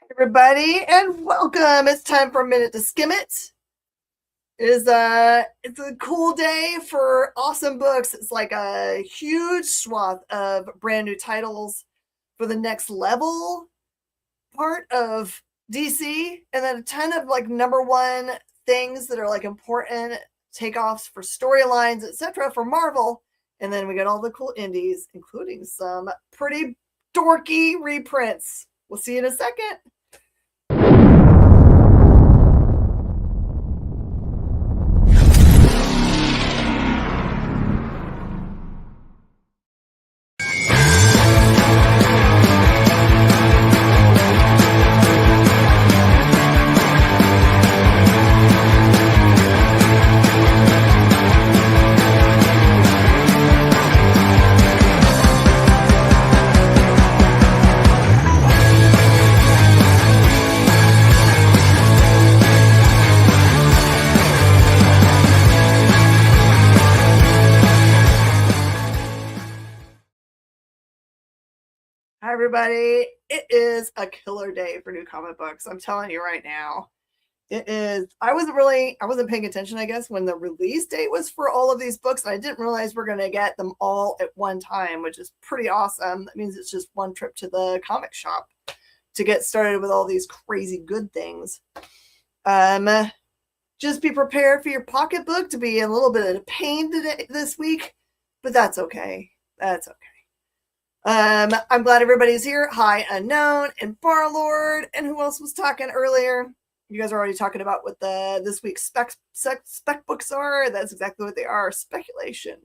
Everybody, and welcome. It's time for a minute to skim it. It's a cool day for awesome books. It's like a huge swath of brand new titles for the next level part of DC, and then a ton of like number one things that are like important takeoffs for storylines, etc. for Marvel. And then we got all the cool indies, including some pretty dorky reprints. We'll see you in a second. Hi, everybody. It is a killer day for new comic books. I'm telling you right now. It is. I wasn't paying attention, I guess, when the release date was for all of these books. And I didn't realize we're going to get them all at one time, which is pretty awesome. That means it's just one trip to the comic shop to get started with all these crazy good things. Just be prepared for your pocketbook to be a little bit of pain this week, but that's okay. That's okay. I'm glad everybody's here. Hi, Unknown and Farlord, and who else was talking earlier? You guys are already talking about what this week's spec books are. That's exactly what they are: speculation,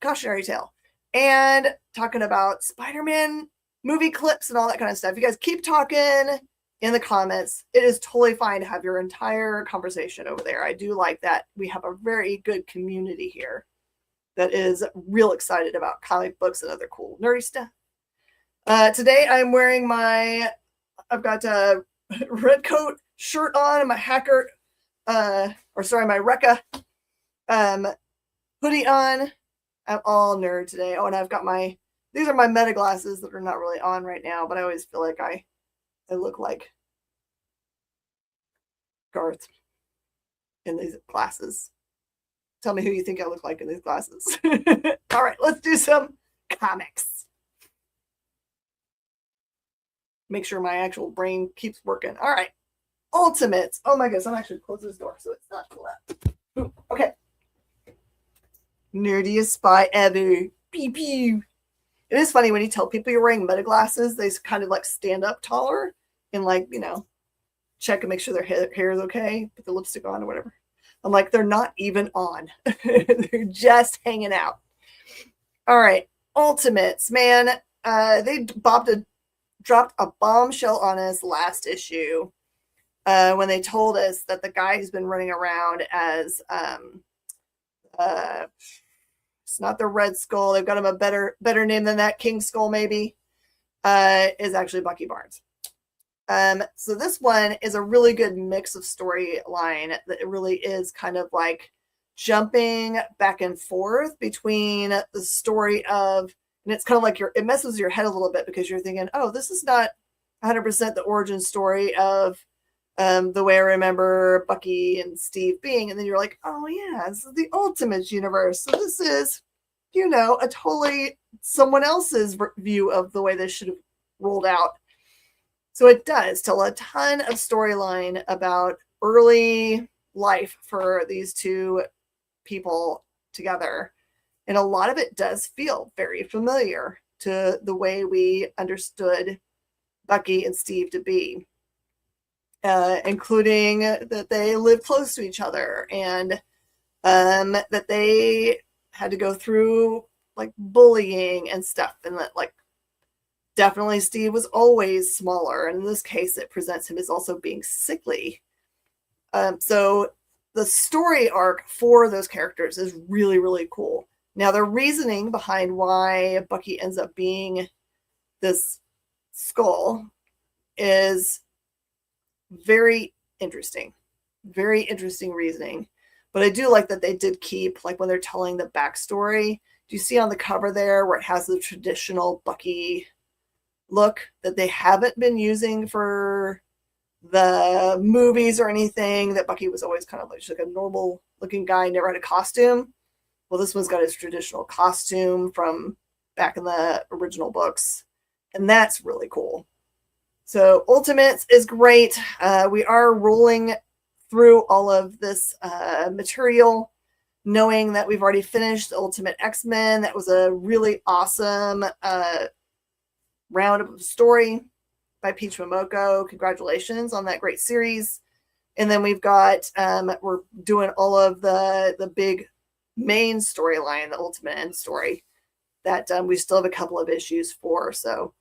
cautionary tale, and talking about Spider-Man movie clips and all that kind of stuff. You guys keep talking in the comments. It is totally fine to have your entire conversation over there. I do like that. We have a very good community here that is real excited about comic books and other cool nerdy stuff. Today I'm wearing I've got a red coat shirt on and my my Rekka hoodie on. I'm all nerd today. Oh, and I've got these are my meta glasses that are not really on right now, but I always feel like I look like Garth in these glasses. Tell me who you think I look like in these glasses. All right, let's do some comics. Make sure my actual brain keeps working. All right, Ultimates. Oh my goodness, I'm actually close this door so it's not loud. Okay. Nerdiest spy ever. Pew pew. It is funny when you tell people you're wearing meta glasses, they kind of like stand up taller and like, check and make sure their hair is okay, put the lipstick on or whatever. I'm like, they're not even on. They're just hanging out. All right. Ultimates, man. They dropped a bombshell on us last issue when they told us that the guy who's been running around as it's not the Red Skull. They've got him a better name than that. King Skull, maybe, is actually Bucky Barnes. So this one is a really good mix of storyline that it really is kind of like jumping back and forth between the story of, and it's kind of like it messes your head a little bit because you're thinking, oh, this is not 100% the origin story of the way I remember Bucky and Steve being. And then you're like, oh yeah, this is the Ultimates universe. So this is, a totally someone else's view of the way this should have rolled out. So it does tell a ton of storyline about early life for these two people together. And a lot of it does feel very familiar to the way we understood Bucky and Steve to be, including that they live close to each other and that they had to go through like bullying and stuff, and that like definitely Steve was always smaller, and in this case it presents him as also being sickly. So the story arc for those characters is really, really cool. Now the reasoning behind why Bucky ends up being this skull is very interesting reasoning. But I do like that they did keep, like when they're telling the backstory, do you see on the cover there where it has the traditional Bucky look that they haven't been using for the movies or anything. That Bucky was always kind of like a normal looking guy, never had a costume. Well, this one's got his traditional costume from back in the original books, and that's really cool. So Ultimates is great. We are rolling through all of this material, knowing that we've already finished the Ultimate X-Men. That was a really awesome round of story by Peach Momoko. Congratulations on that great series. And then we've got, we're doing all of the big main storyline, the Ultimate End story, that we still have a couple of issues for. So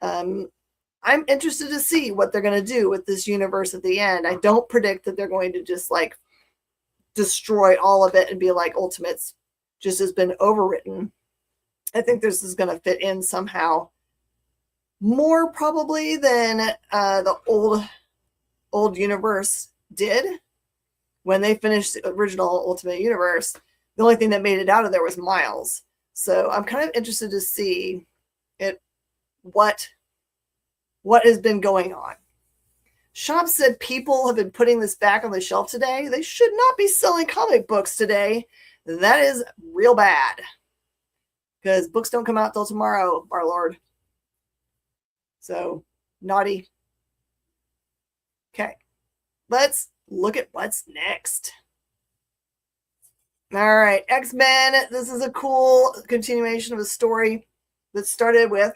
I'm interested to see what they're going to do with this universe at the end. I don't predict that they're going to just like destroy all of it and be like Ultimates just has been overwritten. I think this is going to fit in somehow more probably than the old universe did when they finished the original Ultimate Universe. The only thing that made it out of there was Miles. So I'm kind of interested to see what has been going on. Shop said people have been putting this back on the shelf today. They should not be selling comic books today. That is real bad. Because books don't come out till tomorrow, our Lord. So, naughty. Okay. Let's look at what's next. All right. X-Men. This is a cool continuation of a story that started with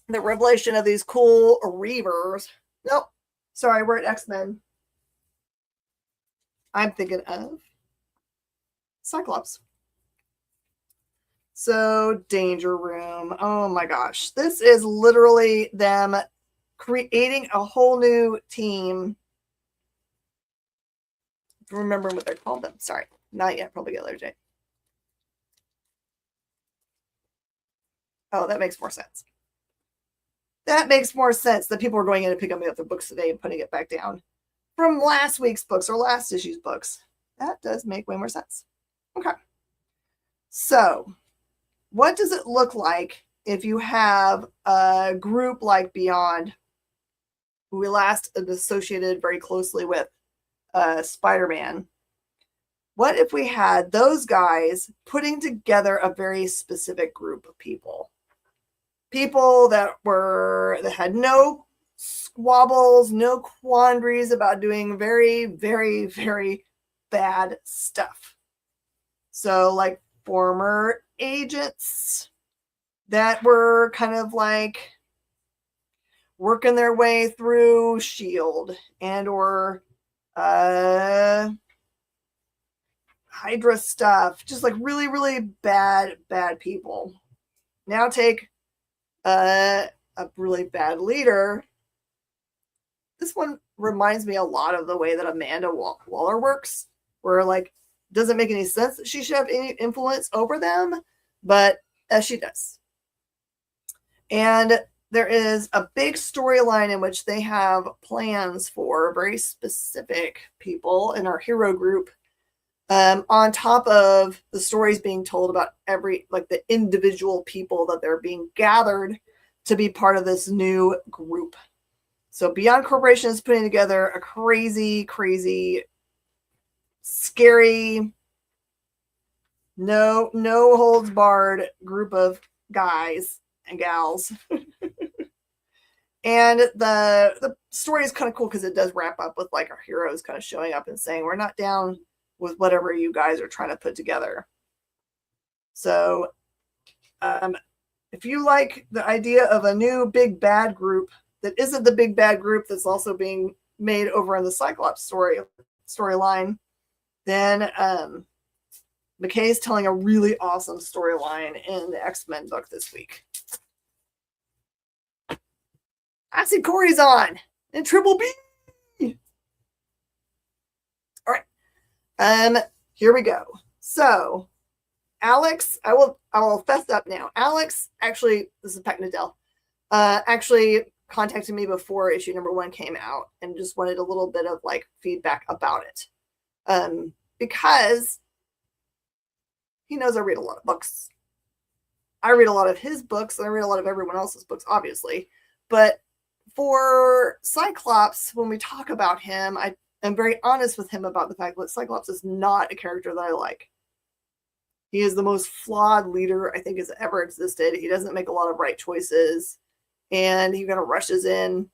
the revelation of these cool Reavers. Nope. Sorry, we're at X-Men. I'm thinking of Cyclops. So, Danger Room. Oh my gosh. This is literally them creating a whole new team. Remember what they're called them. Sorry. Not yet. Probably get later, Jay. Oh, that makes more sense. That makes more sense that people are going in and picking up their books today and putting it back down from last week's books or last issue's books. That does make way more sense. Okay. So, what does it look like if you have a group like Beyond, who we last associated very closely with Spider-Man? What if we had those guys putting together a very specific group of people? People that had no squabbles, no quandaries about doing very, very, very bad stuff. So, like former agents that were kind of like working their way through S.H.I.E.L.D. and or Hydra stuff. Just like really, really bad people. Now take a really bad leader. This one reminds me a lot of the way that Amanda Waller works, where like doesn't make any sense that she should have any influence over them, but as she does. And there is a big storyline in which they have plans for very specific people in our hero group, on top of the stories being told about the individual people that they're being gathered to be part of this new group. So Beyond Corporation is putting together a crazy, crazy, scary, no holds barred group of guys and gals. And the story is kind of cool because it does wrap up with like our heroes kind of showing up and saying, we're not down with whatever you guys are trying to put together. So if you like the idea of a new big bad group that isn't the big bad group that's also being made over in the Cyclops storyline, then McKay is telling a really awesome storyline in the X-Men book this week. I see Corey's on and Triple B. All right. Here we go. So Alex, I will fess up now. Alex, actually, this is Pat Nadell, actually contacted me before issue number 1 came out and just wanted a little bit of like feedback about it. Because he knows I read a lot of books. I read a lot of his books, and I read a lot of everyone else's books, obviously. But for Cyclops, when we talk about him, I am very honest with him about the fact that Cyclops is not a character that I like. He is the most flawed leader I think has ever existed. He doesn't make a lot of right choices, and he kind of rushes in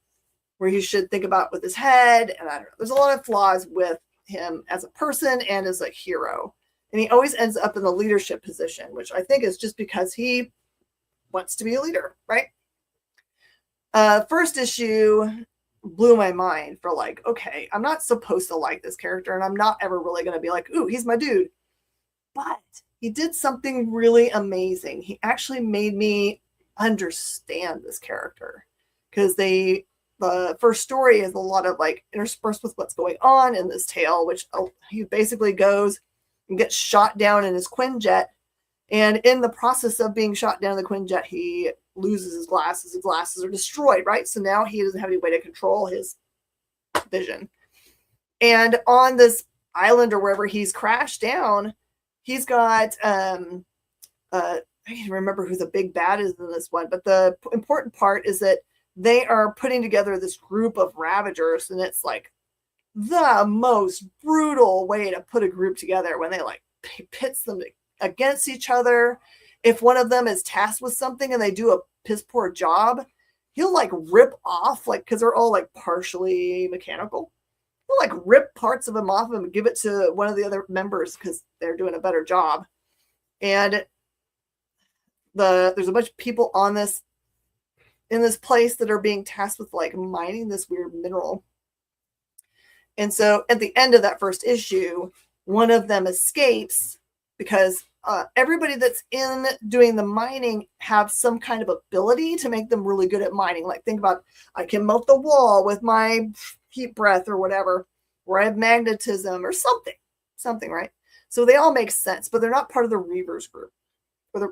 where he should think about with his head. And I don't know. There's a lot of flaws with him as a person and as a hero. And he always ends up in the leadership position, which I think is just because he wants to be a leader, right? First issue blew my mind for like, okay, I'm not supposed to like this character, and I'm not ever really going to be like, ooh, he's my dude. But he did something really amazing. He actually made me understand this character, because the first story is a lot of like interspersed with what's going on in this tale, which he basically goes and gets shot down in his Quinjet. And in the process of being shot down in the Quinjet, he loses his glasses. His glasses are destroyed, right? So now he doesn't have any way to control his vision. And on this island or wherever he's crashed down, he's got, I can't remember who the big bad is in this one, but the important part is that they are putting together this group of Ravagers, and it's like the most brutal way to put a group together when they like pits them against each other. If one of them is tasked with something and they do a piss poor job, he'll like rip off, like, because they're all like partially mechanical, he'll like rip parts of them off and give it to one of the other members because they're doing a better job. And there's a bunch of people on this in this place that are being tasked with like mining this weird mineral. And so at the end of that first issue, one of them escapes because everybody that's in doing the mining have some kind of ability to make them really good at mining. Like, think about, I can melt the wall with my heat breath or whatever, or I have magnetism or something, right? So they all make sense, but they're not part of the Reavers group. Or the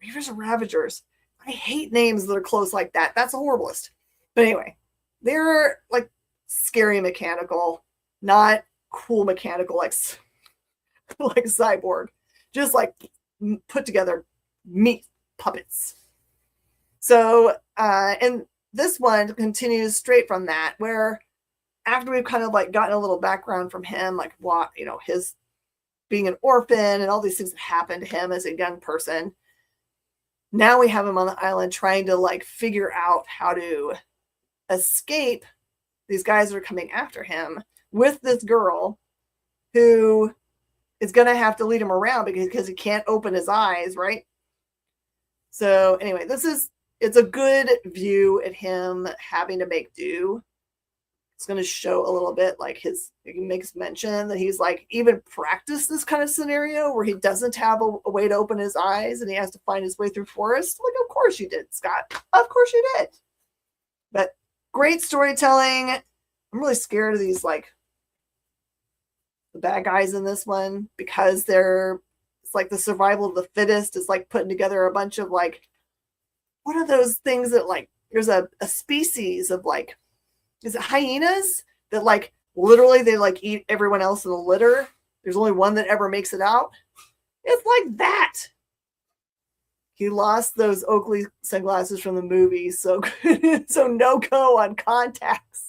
Reavers or Ravagers. I hate names that are close like that. That's the horriblest. But anyway, they're like scary mechanical, not cool mechanical like Cyborg. Just like put together meat puppets. So, and this one continues straight from that, where after we've kind of like gotten a little background from him, like what, you know, his being an orphan and all these things that happened to him as a young person. Now we have him on the island trying to like figure out how to escape these guys that are coming after him with this girl who is going to have to lead him around because he can't open his eyes, right? So anyway, it's a good view at him having to make do. It's going to show a little bit like he makes mention that he's like even practiced this kind of scenario where he doesn't have a way to open his eyes and he has to find his way through forest. Like, of course you did, Scott. Of course you did. But great storytelling. I'm really scared of these, like, the bad guys in this one, because it's like the survival of the fittest is like putting together a bunch of like, what are those things that like, there's a species of like, is it hyenas that like literally they like eat everyone else in the litter? There's only one that ever makes it out. It's like that. He lost those Oakley sunglasses from the movie, so no go on contacts.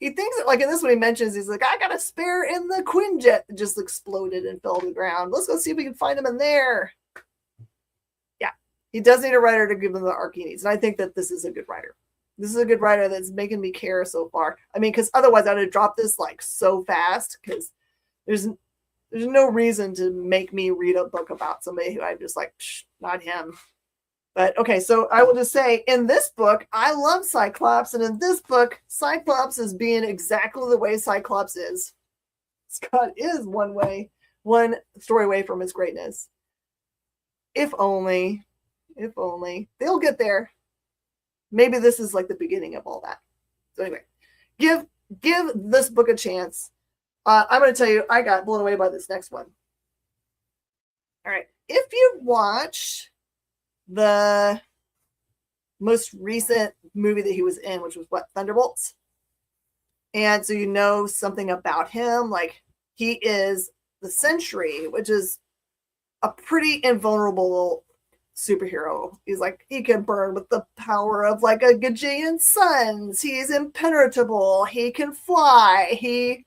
He thinks that, like in this one, he mentions he's like, I got a spare in the Quinjet that just exploded and fell to the ground. Let's go see if we can find him in there. Yeah, he does need a writer to give him the arc he needs, and I think that this is a good writer. This is a good writer that's making me care so far. I mean, because otherwise I'd have dropped this like so fast, because there's no reason to make me read a book about somebody who I'm just like, not him. But okay, so I will just say, in this book, I love Cyclops, and in this book, Cyclops is being exactly the way Cyclops is. Scott is one story away from his greatness. If only. They'll get there. Maybe this is like the beginning of all that. So anyway, give this book a chance. I'm going to tell you, I got blown away by this next one. All right. If you watch the most recent movie that he was in, which was what, Thunderbolts? And so you know something about him, like he is the Sentry, which is a pretty invulnerable superhero. He's like, he can burn with the power of like a gajillion suns. He's impenetrable. He can fly. He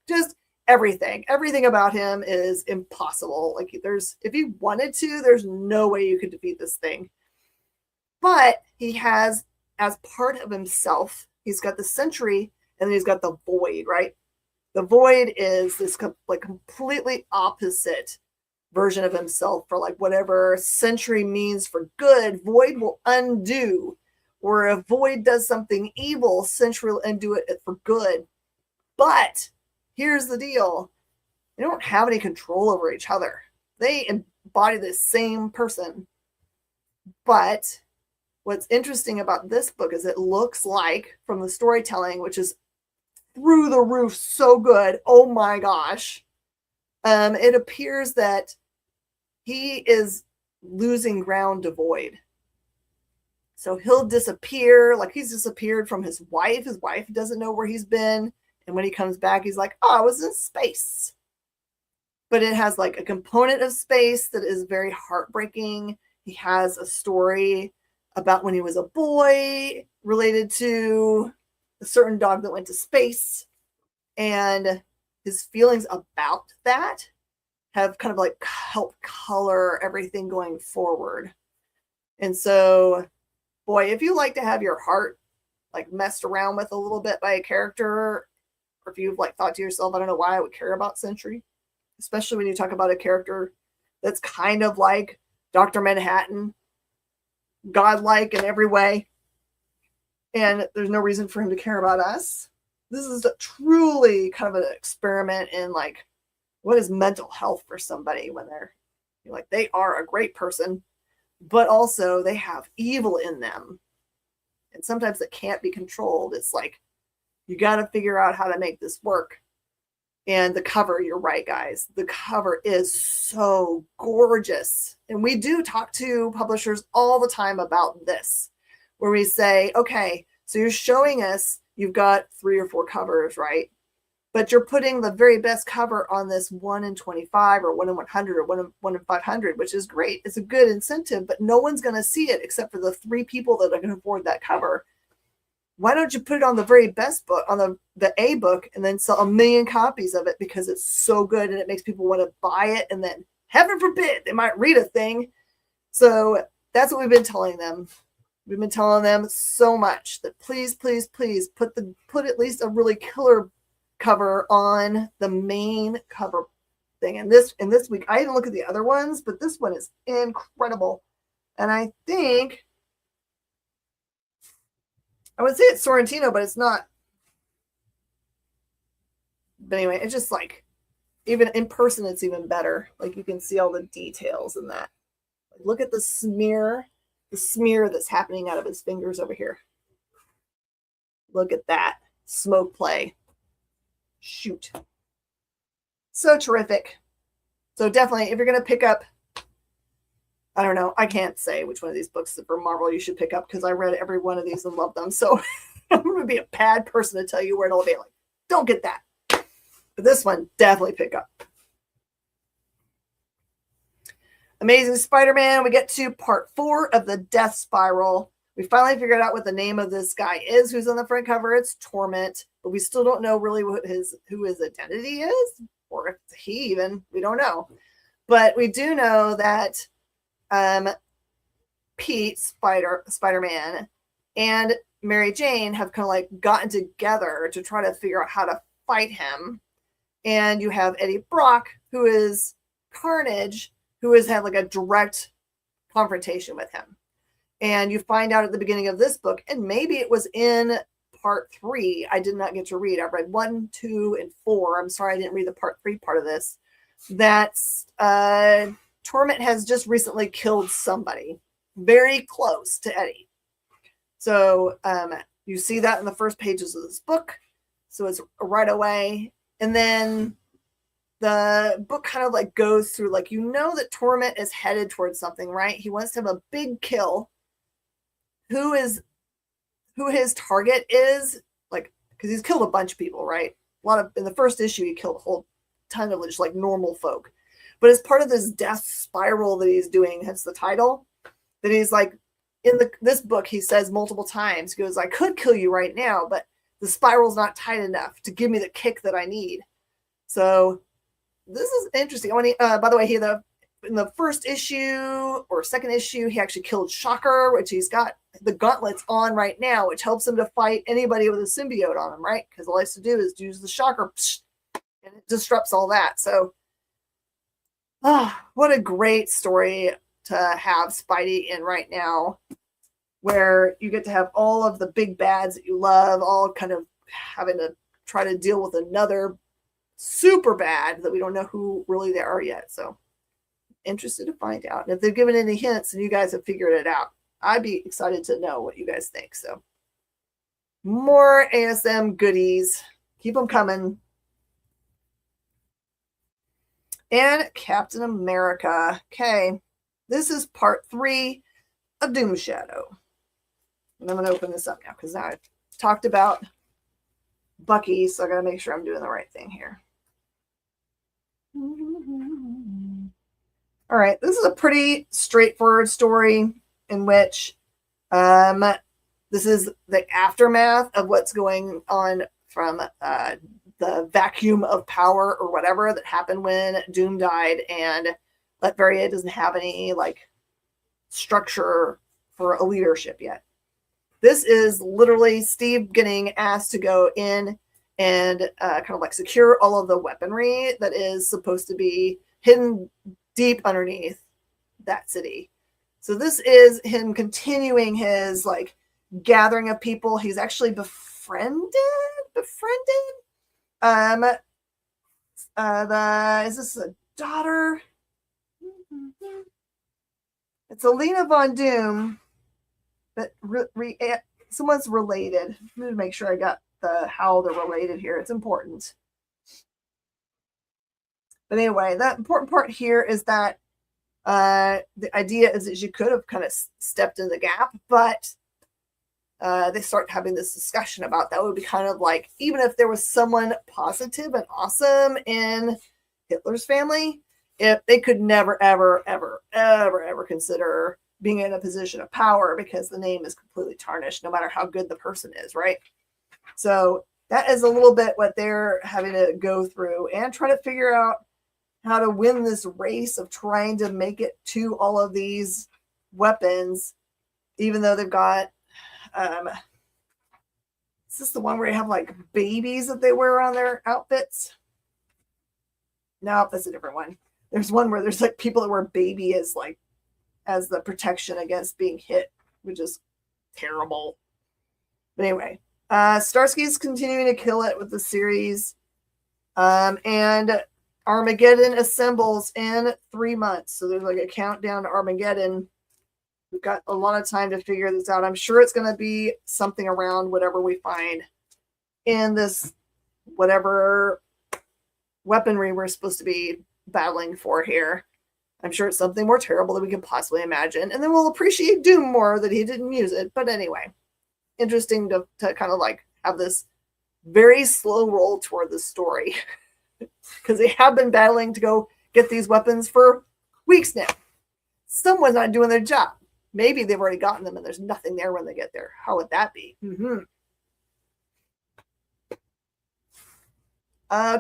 just everything about him is impossible. Like if he wanted to, there's no way you could defeat this thing. But he has, as part of himself, he's got the Sentry, and then he's got the Void, right? The Void is this like completely opposite version of himself. For like whatever Sentry means for good, Void will undo. Or if Void does something evil, Sentry will undo it for good. But here's the deal. They don't have any control over each other. They embody the same person. But what's interesting about this book is it looks like, from the storytelling, which is through the roof so good, oh my gosh, it appears that he is losing ground to Void. So he'll disappear, like he's disappeared from his wife. His wife doesn't know where he's been. And when he comes back, he's like, oh, I was in space. But it has like a component of space that is very heartbreaking. He has a story about when he was a boy related to a certain dog that went to space. And his feelings about that have kind of like helped color everything going forward. And so, boy, if you like to have your heart like messed around with a little bit by a character, or if you've like thought to yourself, I don't know why I would care about Sentry, especially when you talk about a character that's kind of like Dr. Manhattan, godlike in every way, and there's no reason for him to care about us. This is truly kind of an experiment in like, what is mental health for somebody when they're like, they are a great person, but also they have evil in them. And sometimes it can't be controlled. It's like, you got to figure out how to make this work. And the cover, you're right, guys. The cover is so gorgeous. And we do talk to publishers all the time about this, where we say, okay, so you're showing us you've got 3 or 4 covers, right? But you're putting the very best cover on this 1 in 25 or 1 in 100 or 1 in 500, which is great. It's a good incentive, but no one's going to see it except for the 3 people that are going to afford that cover. Why don't you put it on the very best book, on the A book, and then sell 1 million copies of it because it's so good and it makes people want to buy it, and then heaven forbid they might read a thing. So that's what we've been telling them. We've been telling them so much that please, please, please put at least a really killer cover on the main cover thing. And this week, I didn't look at the other ones, but this one is incredible. And I think I would say it's Sorrentino, but it's not. But anyway, it's just like, even in person, it's even better. Like you can see all the details in that. Look at the smear that's happening out of his fingers over here. Look at that smoke play. Shoot. So terrific. So definitely, if you're going to pick up, I don't know, I can't say which one of these books for Marvel you should pick up because I read every one of these and loved them. So I'm going to be a bad person to tell you where it'll be. Like, don't get that. But this one, definitely pick up. Amazing Spider-Man. We get to part 4 of the Death Spiral. We finally figured out what the name of this guy is who's on the front cover. It's Torment, but we still don't know really who his identity is, or if it's he even. We don't know. But we do know that Pete, Spider-Man, and Mary Jane have kind of like gotten together to try to figure out how to fight him. And you have Eddie Brock, who is Carnage, who has had like a direct confrontation with him. And you find out at the beginning of this book, and maybe it was in part 3. I did not get to read. I read 1, 2, and 4. I'm sorry I didn't read the part 3 part of this. That's Torment has just recently killed somebody very close to Eddie. So you see that in the first pages of this book. So it's right away. And then the book kind of like goes through, like, you know that Torment is headed towards something, right? He wants to have a big kill. Who his target is, like, because he's killed a bunch of people, right? In the first issue, he killed a whole ton of just like normal folk. but as part of this death spiral that he's doing, hence the title, that he's like, in this book, he says multiple times, he goes, I could kill you right now, but the spiral's not tight enough to give me the kick that I need. So this is interesting. By the way, in the first issue or second issue, he actually killed Shocker, which he's got the gauntlets on right now, which helps him to fight anybody with a symbiote on him, right? Because all he has to do is use the Shocker, and it disrupts all that. So, what a great story to have Spidey in right now, where you get to have all of the big bads that you love, all kind of having to try to deal with another super bad that we don't know who really they are yet. So, interested to find out. And if they've given any hints and you guys have figured it out, I'd be excited to know what you guys think. So, more ASM goodies. Keep them coming. And Captain America. Okay. This is part 3 of Doom Shadow. And I'm going to open this up now because now I've talked about Bucky, so I got to make sure I'm doing the right thing here. All right, this is a pretty straightforward story in which this is the aftermath of what's going on from the vacuum of power or whatever that happened when Doom died, and Latveria doesn't have any like structure for a leadership yet. This is literally Steve getting asked to go in and kind of like secure all of the weaponry that is supposed to be hidden deep underneath that city. So this is him continuing his like gathering of people. He's actually befriended. Is this a daughter? It's Alina Von Doom, but someone's related. I'm going to make sure I got how they're related here. It's important. But anyway, that important part here is that the idea is that you could have kind of stepped in the gap, but they start having this discussion about that would be kind of like, even if there was someone positive and awesome in Hitler's family, if they could never, ever, ever, ever, ever consider being in a position of power because the name is completely tarnished, no matter how good the person is, right? So that is a little bit what they're having to go through and try to figure out how to win this race of trying to make it to all of these weapons, even though they've got, is this the one where you have like babies that they wear on their outfits? No, that's a different one. There's one where there's like people that wear baby as the protection against being hit, which is terrible. But anyway, Starsky's continuing to kill it with the series. And Armageddon assembles in 3 months. So there's like a countdown to Armageddon. We've got a lot of time to figure this out. I'm sure it's going to be something around whatever we find in this, whatever weaponry we're supposed to be battling for here. I'm sure it's something more terrible than we can possibly imagine. And then we'll appreciate Doom more that he didn't use it. But anyway, interesting to kind of like have this very slow roll toward the story. Because they have been battling to go get these weapons for weeks now. Someone's not doing their job. Maybe they've already gotten them and there's nothing there when they get there. How would that be?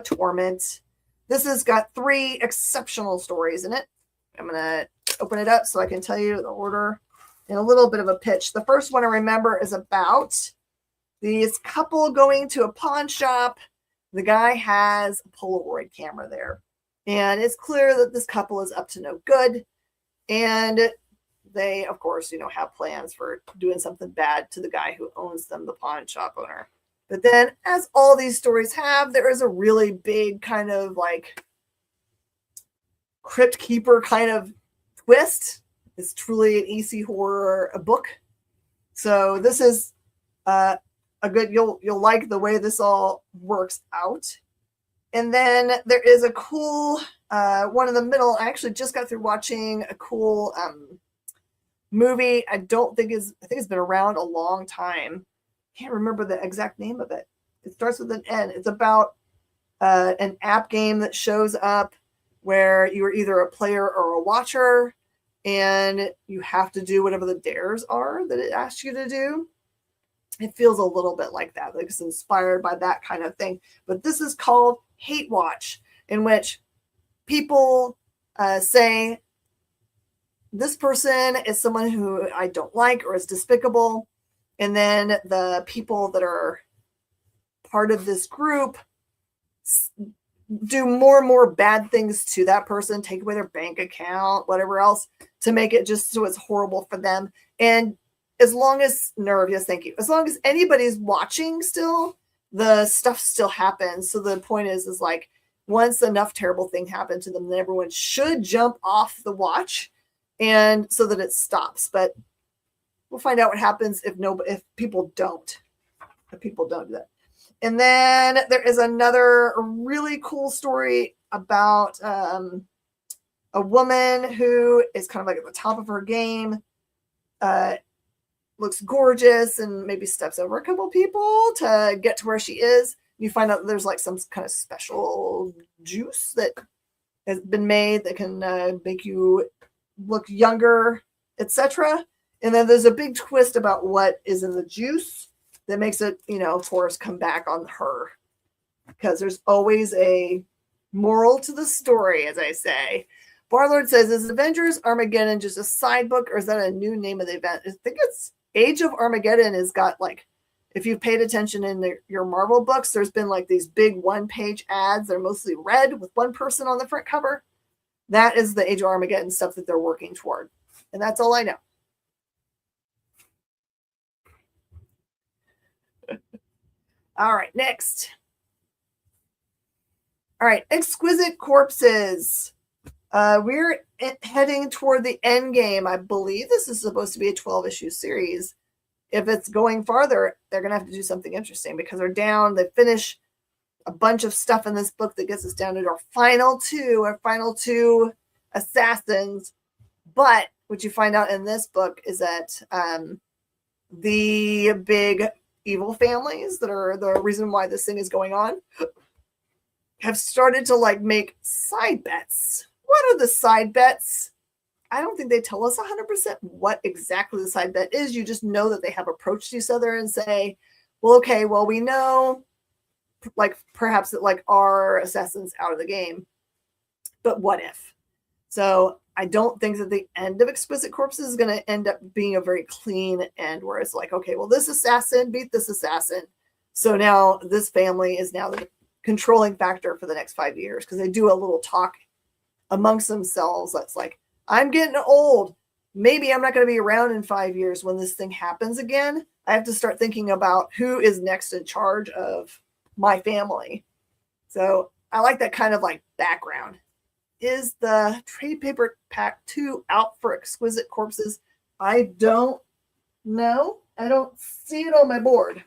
Torment. This has got 3 exceptional stories in it. I'm going to open it up so I can tell you the order and a little bit of a pitch. The first one I remember is about this couple going to a pawn shop. The guy has a Polaroid camera there. And it's clear that this couple is up to no good. And they, of course, have plans for doing something bad to the guy who owns them, the pawn shop owner. But then, as all these stories have, there is a really big kind of like Crypt Keeper kind of twist. It's truly an EC horror book. So this is a good, you'll like the way this all works out. And then there is a cool one in the middle. I actually just got through watching a cool movie. I think it's been around a long time. Can't remember the exact name of it. It starts with an N. It's about an app game that shows up where you are either a player or a watcher, and you have to do whatever the dares are that it asks you to do. It feels a little bit like that, like it's inspired by that kind of thing. But this is called Hate Watch, in which people say, this person is someone who I don't like or is despicable. And then the people that are part of this group do more and more bad things to that person, take away their bank account, whatever else, to make it just so it's horrible for them. And as long as thank you. As long as anybody's watching still, the stuff still happens. So the point is like, once enough terrible thing happened to them, then everyone should jump off the watch, and so that it stops. But we'll find out what happens if people don't. If people don't do that. And then there is another really cool story about a woman who is kind of like at the top of her game, looks gorgeous, and maybe steps over a couple people to get to where she is. You find out that there's like some kind of special juice that has been made that can make you look younger, etc. And then there's a big twist about what is in the juice that makes it, of course, come back on her. Because there's always a moral to the story, as I say. Barlord says, is Avengers Armageddon just a side book, or is that a new name of the event? I think it's Age of Armageddon has got like, if you've paid attention in your Marvel books, there's been like these big one-page ads. They're mostly red with one person on the front cover. That is the Age of Armageddon stuff that they're working toward. And that's all I know. All right, next. All right, Exquisite Corpses. We're heading toward the end game. I believe this is supposed to be a 12-issue series. If it's going farther, they're going to have to do something interesting because they're down. They finish a bunch of stuff in this book that gets us down to our final two assassins. But what you find out in this book is that the big evil families that are the reason why this thing is going on have started to like make side bets. What are the side bets? I don't think they tell us 100% what exactly the side bet is. You just know that they have approached each other and say, well, okay, well, we know like perhaps that like our assassin's out of the game, but what if? So I don't think that the end of Exquisite Corpses is going to end up being a very clean end where it's like, okay, well, this assassin beat this assassin. So now this family is now the controlling factor for the next 5 years, because they do a little talk amongst themselves. That's like, I'm getting old. Maybe I'm not going to be around in 5 years when this thing happens again. I have to start thinking about who is next in charge of my family. So I like that kind of like background. Is the trade paper pack 2 out for Exquisite Corpses? I don't know. I don't see it on my board.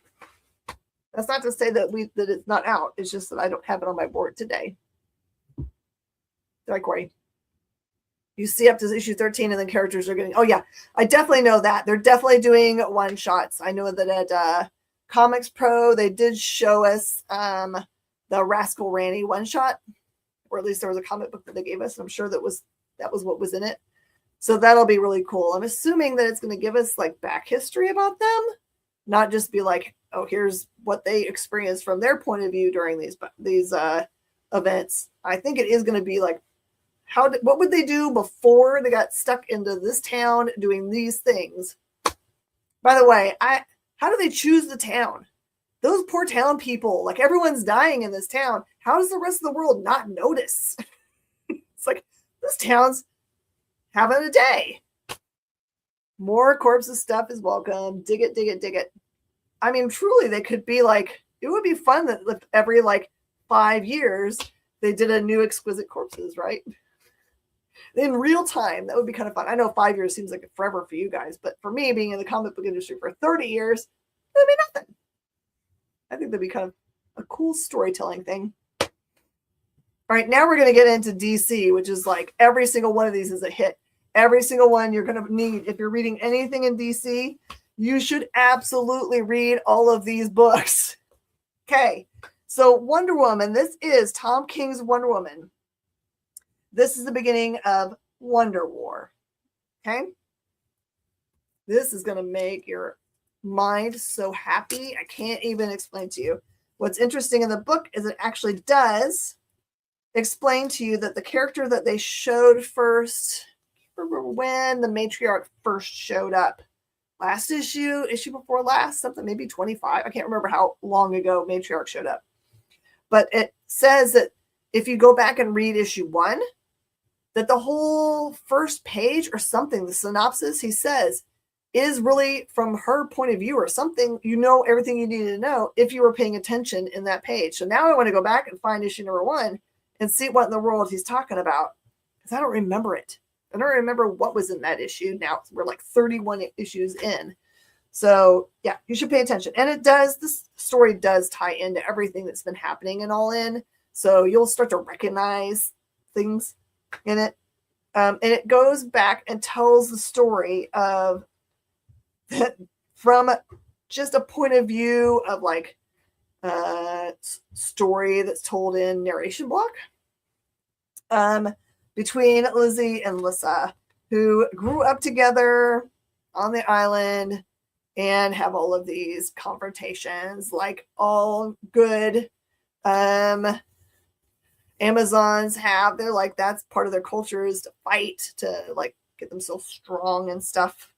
That's not to say that it's not out. It's just that I don't have it on my board today. Sorry, Corey. You see up to issue 13 and the characters are getting... Oh, yeah. I definitely know that. They're definitely doing one-shots. I know that at Comics Pro, they did show us the Rascal Randy one-shot. Or at least there was a comic book that they gave us. And I'm sure that was what was in it. So that'll be really cool. I'm assuming that it's going to give us like back history about them. Not just be like, oh, here's what they experienced from their point of view during these events. I think it is going to be like, what would they do before they got stuck into this town doing these things? By the way, how do they choose the town? Those poor town people, like everyone's dying in this town. How does the rest of the world not notice? It's like, this town's having a day. More corpses stuff is welcome. Dig it, dig it, dig it. I mean, truly, they could be like, it would be fun that every like 5 years they did a new Exquisite Corpses, right? In real time, that would be kind of fun. I know 5 years seems like forever for you guys, but for me, being in the comic book industry for 30 years, that'd be nothing. I think that'd be kind of a cool storytelling thing. All right, now we're going to get into DC, which is like every single one of these is a hit. Every single one you're going to need. If you're reading anything in DC, you should absolutely read all of these books. Okay, so Wonder Woman. This is Tom King's Wonder Woman. this is the beginning of Wonder War. Okay? This is going to make your mind so happy. I can't even explain to you. What's interesting in the book is it actually does explain to you that the character that they showed first, remember when the matriarch first showed up? Last issue before last, something maybe 25. I can't remember how long ago matriarch showed up. But it says that if you go back and read issue 1, that the whole first page or something, the synopsis, he says, is really from her point of view or something. You know everything you need to know if you were paying attention in that page. So now I want to go back and find issue number 1 and see what in the world he's talking about, because I don't remember it. I don't remember what was in that issue. Now we're like 31 issues in. So yeah, you should pay attention. And this story does tie into everything that's been happening and all in. So you'll start to recognize things in it. And it goes back and tells the story of that from just a point of view of like a story that's told in narration block. Between Lizzie and Lissa, who grew up together on the island and have all of these confrontations like all good Amazons have. They're like, that's part of their culture, is to fight, to like get themselves strong and stuff.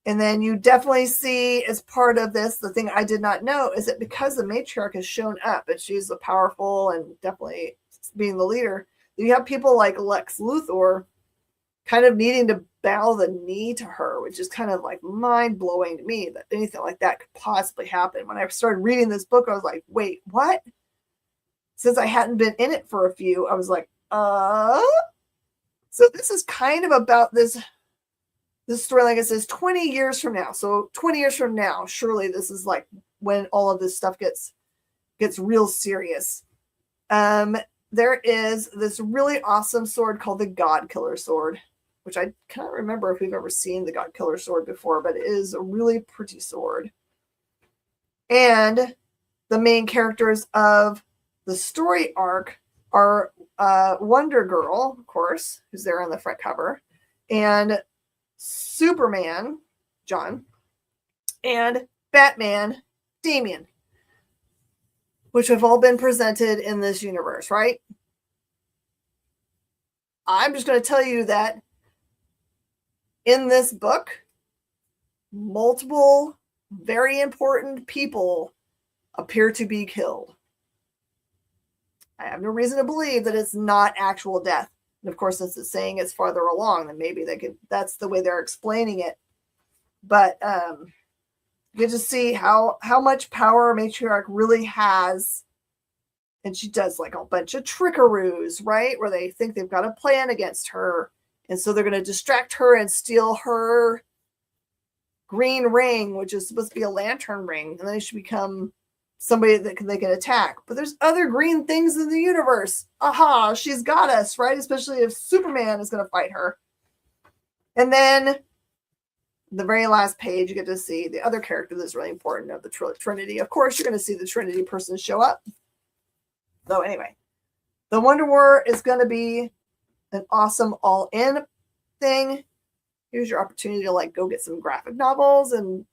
And then you definitely see, as part of this, the thing I did not know is that because the matriarch has shown up and she's the powerful and definitely being the leader, you have people like Lex Luthor kind of needing to bow the knee to her, which is kind of like mind-blowing to me that anything like that could possibly happen. When I started reading this book, I was like, wait, what? Since I hadn't been in it for a few, I was like, So this is kind of about this story, like it says, 20 years from now. So 20 years from now, surely this is like when all of this stuff gets real serious. There is this really awesome sword called the God Killer sword, which I can't remember if we've ever seen the God Killer sword before, but it is a really pretty sword. And the main characters of the story arc are Wonder Girl, of course, who's there on the front cover, and Superman, John, and Batman, Damian, which have all been presented in this universe, right? I'm just going to tell you that in this book, multiple very important people appear to be killed. I have no reason to believe that it's not actual death. And of course, since it's saying it's farther along, then maybe that's the way they're explaining it. But you get to see how much power Matriarch really has. And she does like a bunch of trickeroos, right? Where they think they've got a plan against her. And so they're going to distract her and steal her green ring, which is supposed to be a lantern ring. And then she become somebody that they can attack. But there's other green things in the universe. Aha, she's got us, right? Especially if Superman is going to fight her. And then the very last page, you get to see the other character that's really important of the Trinity. Of course, you're going to see the Trinity person show up. So anyway, the Wonder War is going to be an awesome all-in thing. Here's your opportunity to like go get some graphic novels and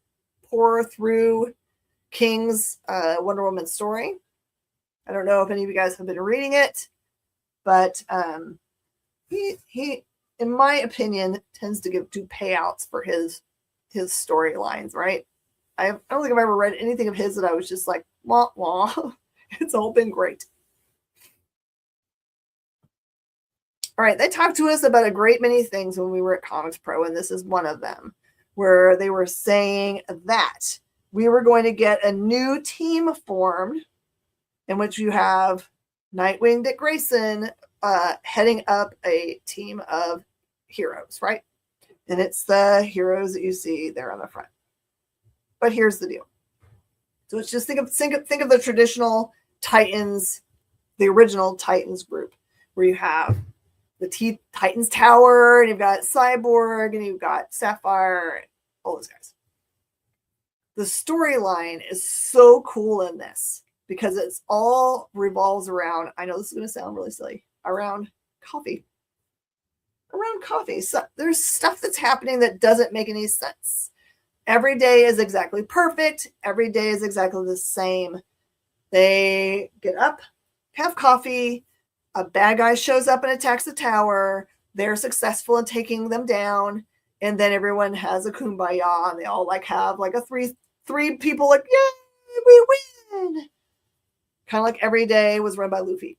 pour through King's Wonder Woman story. I don't know if any of you guys have been reading it, but he in my opinion tends to do payouts for his storylines, right? I don't think I've ever read anything of his that I was just like, wah wah. It's all been great. All right, they talked to us about a great many things when we were at Comics Pro, and this is one of them, where they were saying that we were going to get a new team formed in which you have Nightwing, Dick Grayson heading up a team of heroes, right? And it's the heroes that you see there on the front. But here's the deal. So it's just think of the traditional Titans, the original Titans group, where you have the Titans Tower, and you've got Cyborg, and you've got Sapphire, all those guys. The storyline is so cool in this because it's all revolves around, I know this is going to sound really silly, around coffee. around coffee. So there's stuff that's happening that doesn't make any sense. Every day is exactly perfect. Every day is exactly the same. They get up, have coffee, a bad guy shows up and attacks the tower. They're successful in taking them down, and then everyone has a kumbaya, and they all like have like a three people like, yay, we win. Kind of like every day was run by Luffy.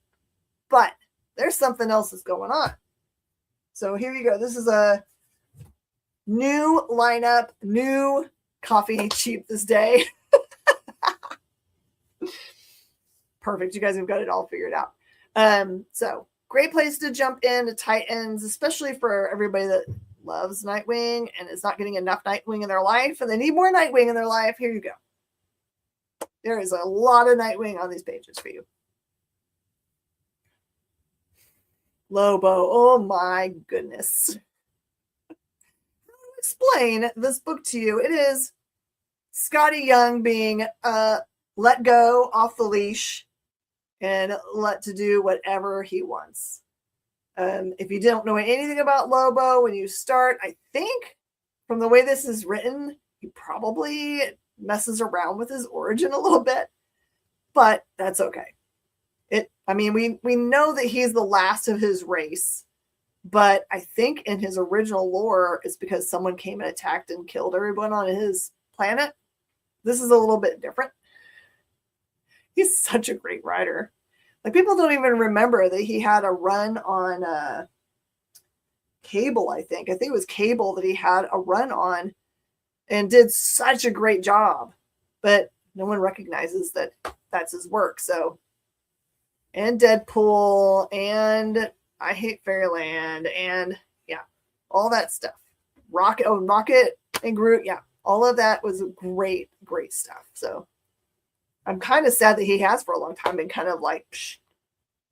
But there's something else that's going on. So here you go. This is a new lineup, new coffee cheap this day. Perfect. You guys have got it all figured out. So great place to jump into Titans, especially for everybody that loves Nightwing and is not getting enough Nightwing in their life, and they need more Nightwing in their life. Here you go. There is a lot of Nightwing on these pages for you. Lobo. Oh my goodness. How to explain this book to you? It is Scotty Young being let go off the leash and let to do whatever he wants. If you don't know anything about Lobo when you start, I think from the way this is written, he probably messes around with his origin a little bit, but that's okay. We know that he's the last of his race, but I think in his original lore, it's because someone came and attacked and killed everyone on his planet. This is a little bit different. He's such a great writer. Like, people don't even remember that he had a run on Cable, I think. I think it was Cable that he had a run on and did such a great job. But no one recognizes that that's his work. So, and Deadpool, and I Hate Fairyland, and yeah, all that stuff. Rocket and Groot, yeah, all of that was great, great stuff. So I'm kind of sad that he has for a long time been kind of like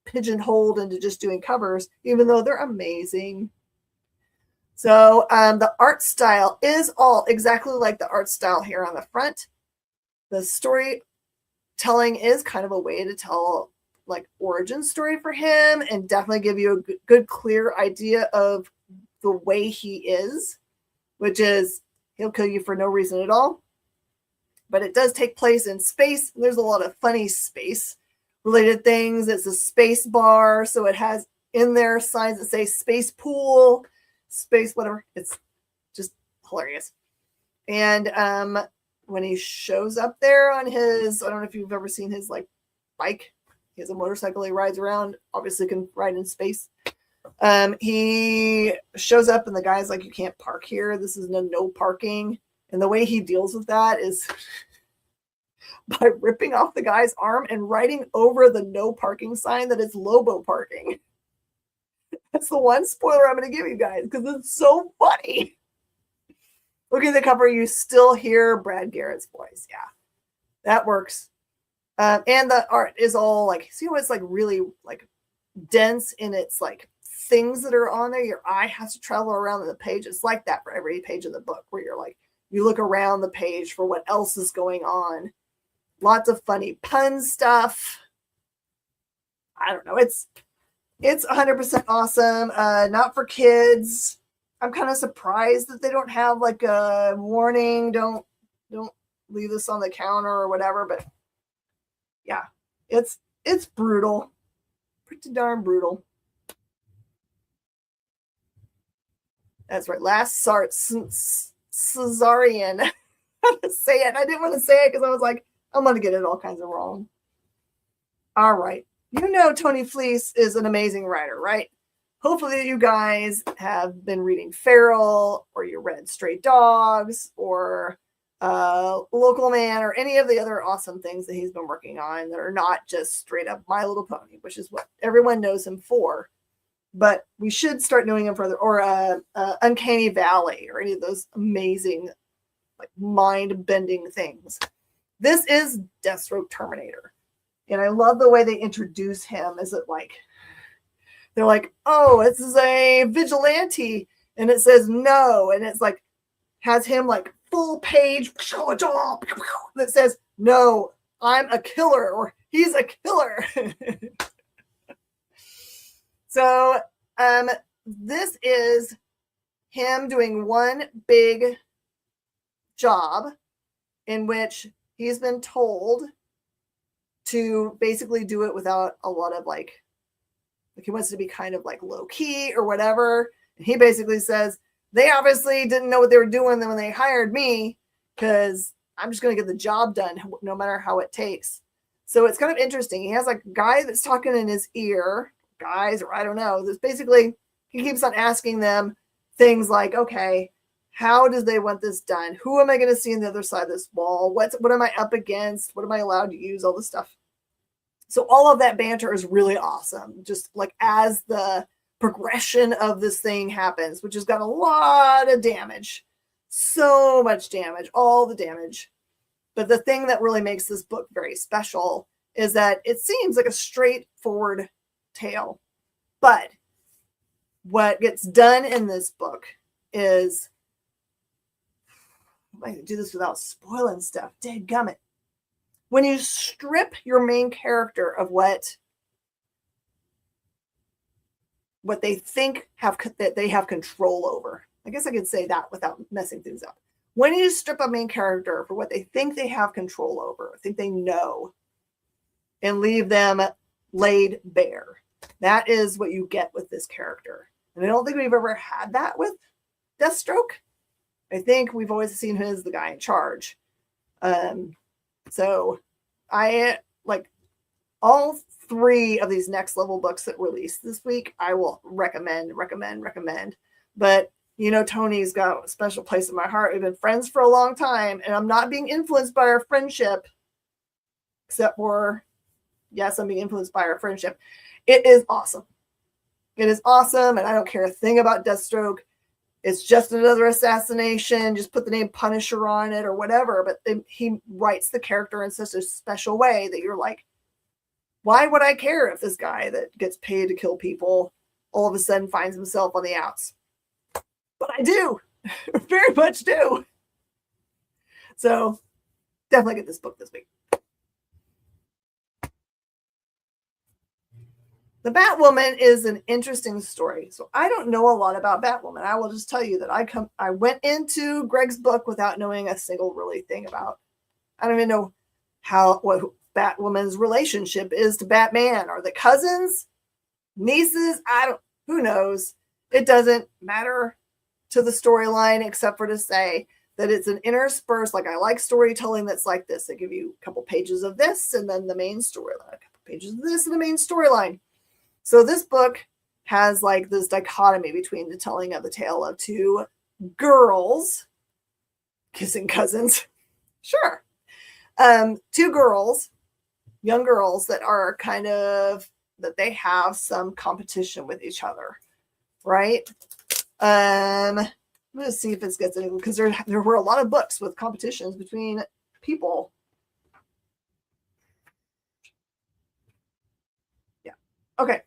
pigeonholed into just doing covers, even though they're amazing. So the art style is all exactly like the art style here on the front. The storytelling is kind of a way to tell like origin story for him and definitely give you a good clear idea of the way he is, which is he'll kill you for no reason at all. But it does take place in space. There's a lot of funny space related things. It's a space bar, so it has in there signs that say space pool, space whatever. It's just hilarious. And when he shows up there on his, I don't know if you've ever seen his like bike. He has a motorcycle he rides around, obviously can ride in space. He shows up and the guy's like, you can't park here. This is no parking. And the way he deals with that is by ripping off the guy's arm and writing over the no parking sign that it's Lobo parking. That's the one spoiler I'm going to give you guys because it's so funny. Look at the cover. You still hear Brad Garrett's voice. Yeah, that works. And the art is all like, see how it's like really like dense in its like things that are on there. Your eye has to travel around the page. It's like that for every page of the book where you're like, you look around the page for what else is going on. Lots of funny pun stuff. I don't know. It's 100% awesome. Not for kids. I'm kind of surprised that they don't have like a warning. Don't leave this on the counter or whatever. But yeah, it's brutal. Pretty darn brutal. That's right. Last Caesarian. How to say it? I didn't want to say it because I was like, I'm going to get it all kinds of wrong. All right. You know Tony Fleece is an amazing writer, right? Hopefully you guys have been reading Feral, or you read Stray Dogs, or Local Man, or any of the other awesome things that he's been working on that are not just straight up My Little Pony, which is what everyone knows him for. But we should start knowing him further, or Uncanny Valley, or any of those amazing, like mind-bending things. This is Deathstroke Terminator. And I love the way they introduce him. Is it like, they're like, oh, this is a vigilante. And it says no. And it's like, has him like full page that says, no, I'm a killer, or he's a killer. So this is him doing one big job in which he's been told to basically do it without a lot of like he wants to be kind of like low key or whatever. And he basically says, they obviously didn't know what they were doing when they hired me because I'm just going to get the job done no matter how it takes. So it's kind of interesting. He has like a guy that's talking in his ear, guys, or I don't know. This basically, he keeps on asking them things like, okay, how does they want this done? Who am I going to see on the other side of this wall? What am I up against? What am I allowed to use? All this stuff. So all of that banter is really awesome. Just like as the progression of this thing happens, which has got a lot of damage. So much damage, all the damage. But the thing that really makes this book very special is that it seems like a straightforward tale. But what gets done in this book is, I can do this without spoiling stuff. Dadgummit. When you strip your main character of what they think that they have control over. I guess I could say that without messing things up. When you strip a main character for what they think they have control over, think they know, and leave them laid bare, that is what you get with this character. And I don't think we've ever had that with Deathstroke. I think we've always seen him as the guy in charge. So I like all 3 of these next level books that released this week. I will recommend. But you know, Tony's got a special place in my heart. We've been friends for a long time, and I'm not being influenced by our friendship, except for, yes, I'm being influenced by our friendship. It is awesome. It is awesome, and I don't care a thing about Deathstroke. It's just another assassination. Just put the name Punisher on it or whatever. But he writes the character in such a special way that you're like, why would I care if this guy that gets paid to kill people all of a sudden finds himself on the outs? But I do. Very much do. So definitely get this book this week. The Batwoman is an interesting story. So I don't know a lot about Batwoman. I will just tell you that I went into Greg's book without knowing a single really thing about. I don't even know what Batwoman's relationship is to Batman. Are they cousins? Nieces? Who knows? It doesn't matter to the storyline except for to say that it's an interspersed, like I like storytelling that's like this. They give you a couple pages of this and then the main storyline, a couple pages of this and the main storyline. So this book has like this dichotomy between the telling of the tale of 2 girls kissing cousins. Sure. 2 girls, young girls that are kind of, that they have some competition with each other, right? I'm going to see if this gets any, because there were a lot of books with competitions between people. Yeah. Okay.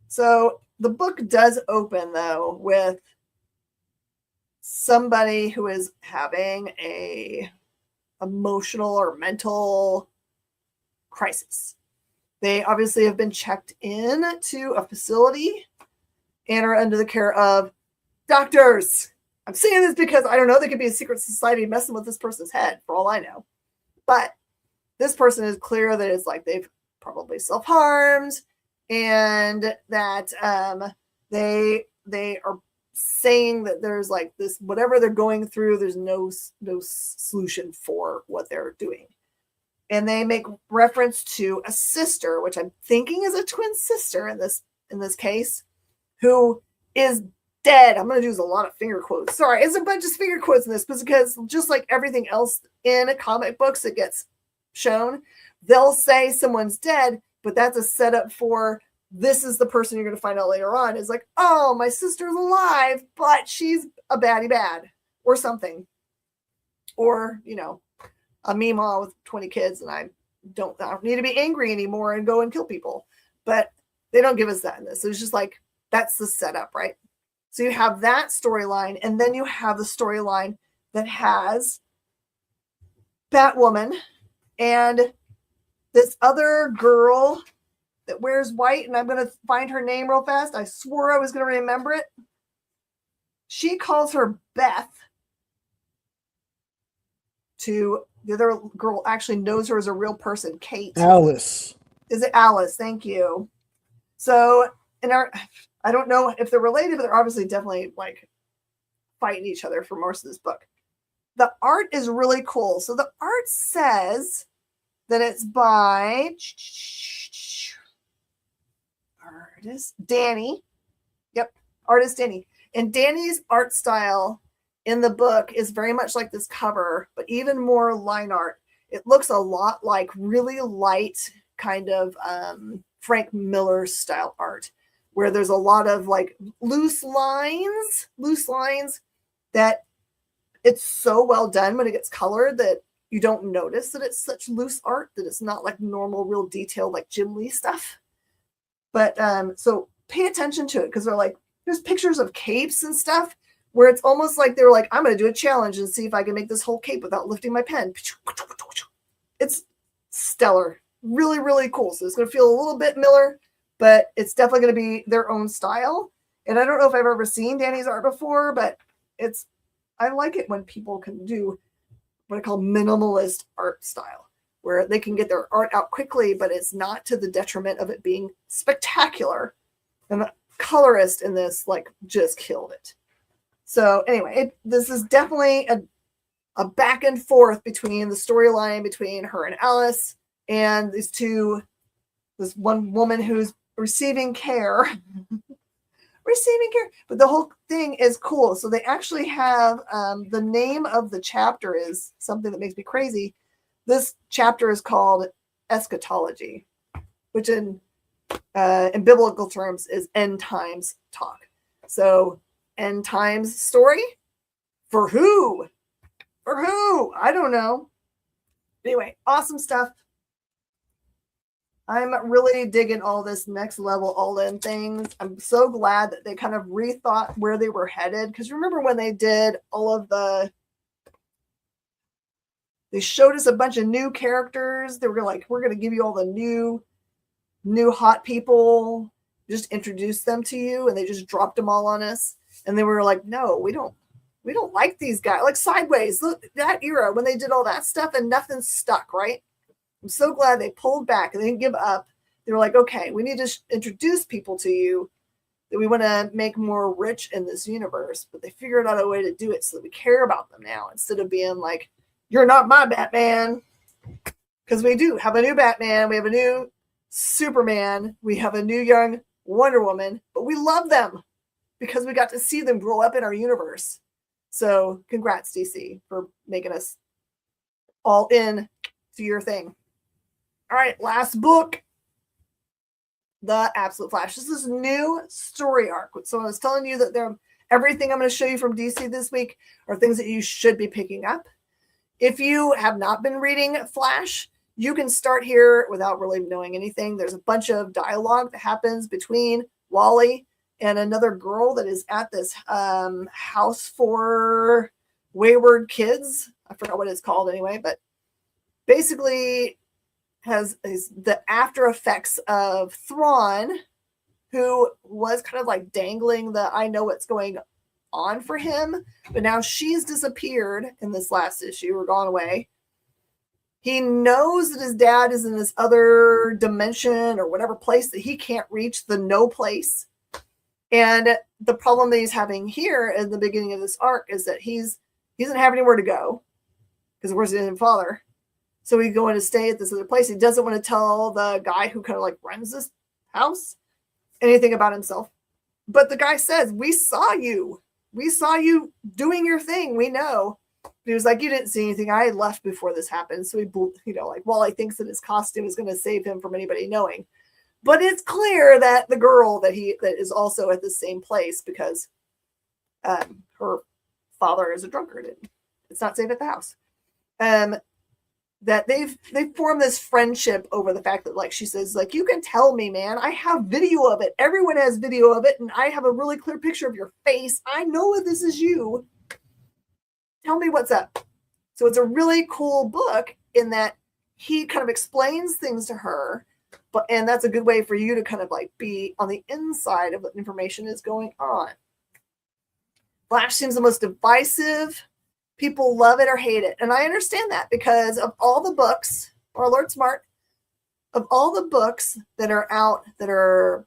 So the book does open, though, with somebody who is having a emotional or mental crisis. They obviously have been checked in to a facility and are under the care of doctors. I'm saying this because I don't know, there could be a secret society messing with this person's head, for all I know. But this person is clear that it's like they've probably self-harmed, and that they are saying that there's like this, whatever they're going through, there's no solution for what they're doing. And they make reference to a sister, which I'm thinking is a twin sister in this case, who is dead. I'm going to use a lot of finger quotes. Sorry, it's a bunch of finger quotes in this, because just like everything else in comic books that gets shown, they'll say someone's dead, but that's a setup for this is the person you're going to find out later on. Is like, oh, my sister's alive, but she's a baddie bad or something. Or, you know, a meemaw with 20 kids and I don't need to be angry anymore and go and kill people. But they don't give us that in this. So it's just like, that's the setup, right? So you have that storyline, and then you have the storyline that has Batwoman and this other girl that wears white, and I'm going to find her name real fast. I swore I was going to remember it. She calls her Beth. To the other girl actually knows her as a real person, Kate. Alice. Is it Alice? Thank you. So I don't know if they're related, but they're obviously definitely like fighting each other for most of this book. The art is really cool. So the art says that it's by artist Danny. Yep, artist Danny. And Danny's art style in the book is very much like this cover, but even more line art. It looks a lot like really light kind of Frank Miller style art, where there's a lot of like loose lines that it's so well done when it gets colored that you don't notice that it's such loose art, that it's not like normal, real detailed, like Jim Lee stuff. But so pay attention to it, because they're like, there's pictures of capes and stuff where it's almost like they were like, I'm going to do a challenge and see if I can make this whole cape without lifting my pen. It's stellar. Really, really cool. So it's going to feel a little bit Miller, but it's definitely going to be their own style. And I don't know if I've ever seen Danny's art before, but I like it when people can do what I call minimalist art style, where they can get their art out quickly, but it's not to the detriment of it being spectacular. And the colorist in this like just killed it. So anyway, this is definitely a back and forth between the storyline between her and Alice and this one woman who's receiving care. But the whole thing is cool. So they actually have the name of the chapter is something that makes me crazy. This chapter is called Eschatology, which in biblical terms is end times talk. So end times story for who? I don't know. Anyway, awesome stuff. I'm really digging all this next level all-in things. I'm so glad that they kind of rethought where they were headed. Because remember when they did all of they showed us a bunch of new characters. They were like, we're going to give you all the new hot people, just introduce them to you. And they just dropped them all on us. And they were like, no, we don't like these guys. Like Sideways, look, that era when they did all that stuff and nothing stuck, right? I'm so glad they pulled back and they didn't give up. They were like, okay, we need to introduce people to you that we want to make more rich in this universe. But they figured out a way to do it so that we care about them now, instead of being like, you're not my Batman. Because we do have a new Batman. We have a new Superman. We have a new young Wonder Woman. But we love them because we got to see them grow up in our universe. So congrats, DC, for making us all in to your thing. All right, last book, The Absolute Flash. This is a new story arc. So I was telling you that everything I'm going to show you from DC this week are things that you should be picking up. If you have not been reading Flash, you can start here without really knowing anything. There's a bunch of dialogue that happens between Wally and another girl that is at this house for wayward kids. I forgot what it's called anyway, but basically is the after effects of Thrawn, who was kind of like dangling the I know what's going on for him, but now she's disappeared in this last issue or gone away. He knows that his dad is in this other dimension or whatever place that he can't reach, the no place. And the problem that he's having here in the beginning of this arc is that he doesn't have anywhere to go because of course he didn't father. So he's going to stay at this other place. He doesn't want to tell the guy who kind of like runs this house anything about himself. But the guy says, we saw you doing your thing. We know. But he was like, you didn't see anything. I had left before this happened. So he, like Wally thinks that his costume is going to save him from anybody knowing. But it's clear that the girl that is also at the same place because her father is a drunkard. And it's not safe at the house. That they've formed this friendship over the fact that, like, she says, like, you can tell me, man, I have video of it. Everyone has video of it. And I have a really clear picture of your face. I know that this is you. Tell me what's up. So it's a really cool book in that he kind of explains things to her, And that's a good way for you to kind of like be on the inside of what information is going on. Flash seems the most divisive. People love it or hate it. And I understand that because of all the books, or Alert Smart, of all the books that are out that are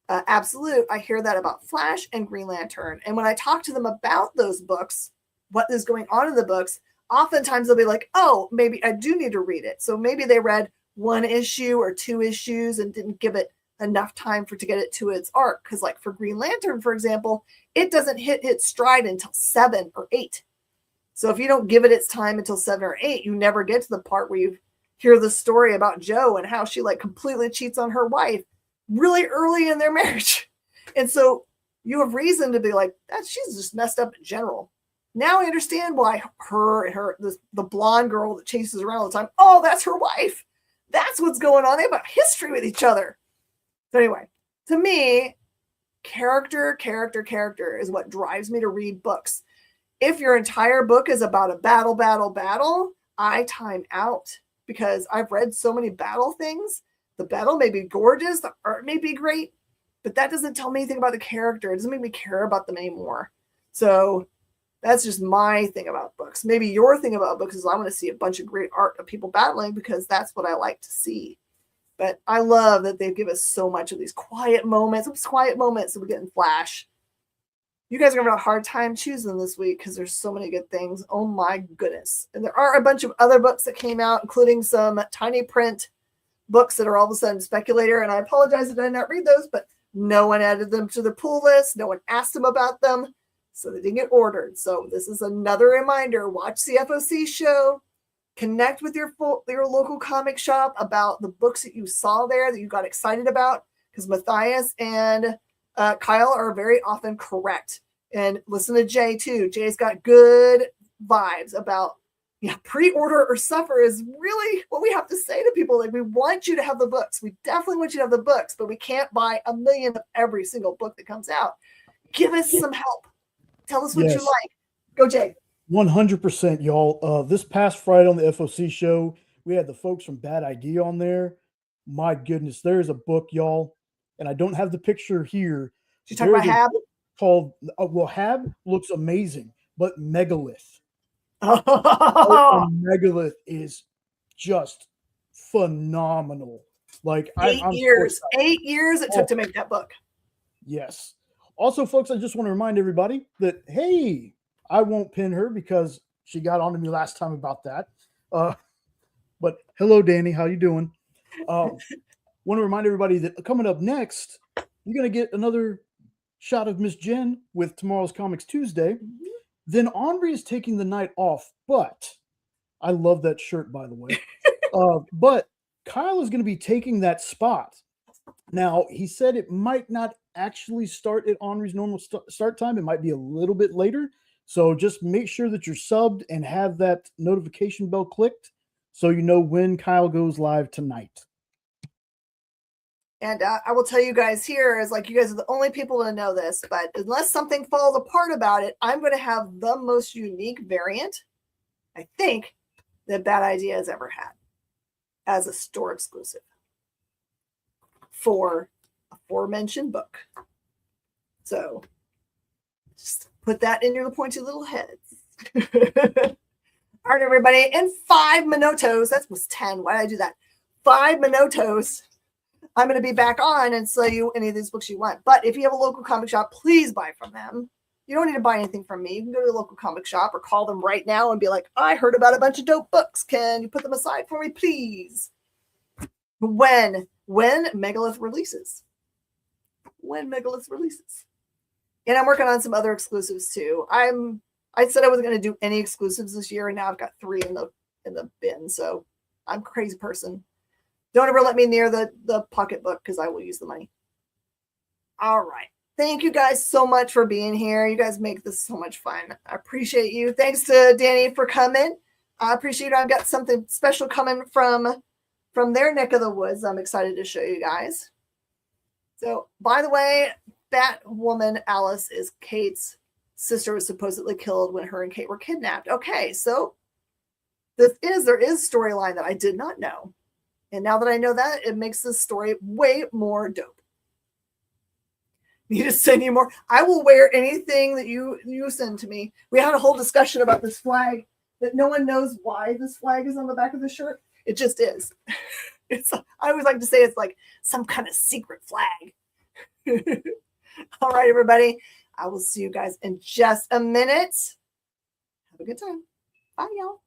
absolute, I hear that about Flash and Green Lantern. And when I talk to them about those books, what is going on in the books, oftentimes they'll be like, oh, maybe I do need to read it. So maybe they read 1 issue or 2 issues and didn't give it enough time to get it to its arc. Because like for Green Lantern, for example, it doesn't hit its stride until 7 or 8. So if you don't give it its time until 7 or 8, you never get to the part where you hear the story about Jo and how she like completely cheats on her wife really early in their marriage. And so you have reason to be like, that she's just messed up in general. Now I understand why the blonde girl that chases around all the time, oh, that's her wife. That's what's going on. They have a history with each other. So anyway, to me, character is what drives me to read books. If your entire book is about a battle, I time out because I've read so many battle things. The battle may be gorgeous, the art may be great, but that doesn't tell me anything about the character. It doesn't make me care about them anymore. So that's just my thing about books. Maybe your thing about books is I want to see a bunch of great art of people battling because that's what I like to see. But I love that they give us so much of these quiet moments that we get in Flash. You guys are going to have a hard time choosing this week because there's so many good things. Oh my goodness. And there are a bunch of other books that came out, including some tiny print books that are all of a sudden speculator. And I apologize that I did not read those, but no one added them to the pull list. No one asked them about them. So they didn't get ordered. So this is another reminder. Watch the FOC show. Connect with your local comic shop about the books that you saw there that you got excited about. Because Matthias and Kyle are very often correct. And listen to Jay too. Jay's got good vibes about pre-order or suffer is really what we have to say to people. Like, we want you to have the books. We definitely want you to have the books, but we can't buy 1 million of every single book that comes out. Give us some help. Tell us what you like. Go, Jay. 100%, y'all. This past Friday on the FOC show, we had the folks from Bad Idea on there. My goodness, there's a book, y'all, and I don't have the picture here. Did you talk about Hab? Called Hab looks amazing, but Megalith. Megalith is just phenomenal. Like 8 years. 8 years it took to make that book. Yes. Also, folks, I just want to remind everybody that, hey, I won't pin her because she got on to me last time about that. But hello, Danny. How you doing? Want to remind everybody that coming up next, you're going to get another shot of Miss Jen with tomorrow's Comics Tuesday. Mm-hmm. Then Henri is taking the night off, but I love that shirt, by the way. But Kyle is going to be taking that spot. Now, he said it might not actually start at Henri's normal start time. It might be a little bit later. So just make sure that you're subbed and have that notification bell clicked so you know when Kyle goes live tonight. And I will tell you guys here is like, you guys are the only people to know this, but unless something falls apart about it, I'm going to have the most unique variant, I think, that Bad Idea has ever had as a store exclusive for aforementioned book. So just put that in your pointy little heads. All right, everybody. And 5 Minotos. That was 10. Why did I do that? 5 Minotos. I'm going to be back on and sell you any of these books you want. But if you have a local comic shop, please buy from them. You don't need to buy anything from me. You can go to the local comic shop or call them right now and be like, I heard about a bunch of dope books. Can you put them aside for me, please? When Megalith releases. When Megalith releases. And I'm working on some other exclusives too. I said I wasn't going to do any exclusives this year, and now I've got 3 in the bin. So I'm a crazy person. Don't ever let me near the pocketbook because I will use the money. All right. Thank you guys so much for being here. You guys make this so much fun. I appreciate you. Thanks to Danny for coming. I appreciate it. I've got something special coming from their neck of the woods. I'm excited to show you guys. So, by the way, Batwoman Alice is Kate's sister, was supposedly killed when her and Kate were kidnapped. Okay, so there is storyline that I did not know. And now that I know that, it makes this story way more dope. Need to send you more. I will wear anything that you send to me. We had a whole discussion about this flag that no one knows why this flag is on the back of the shirt. It just is. I always like to say it's like some kind of secret flag. All right, everybody. I will see you guys in just a minute. Have a good time. Bye, y'all.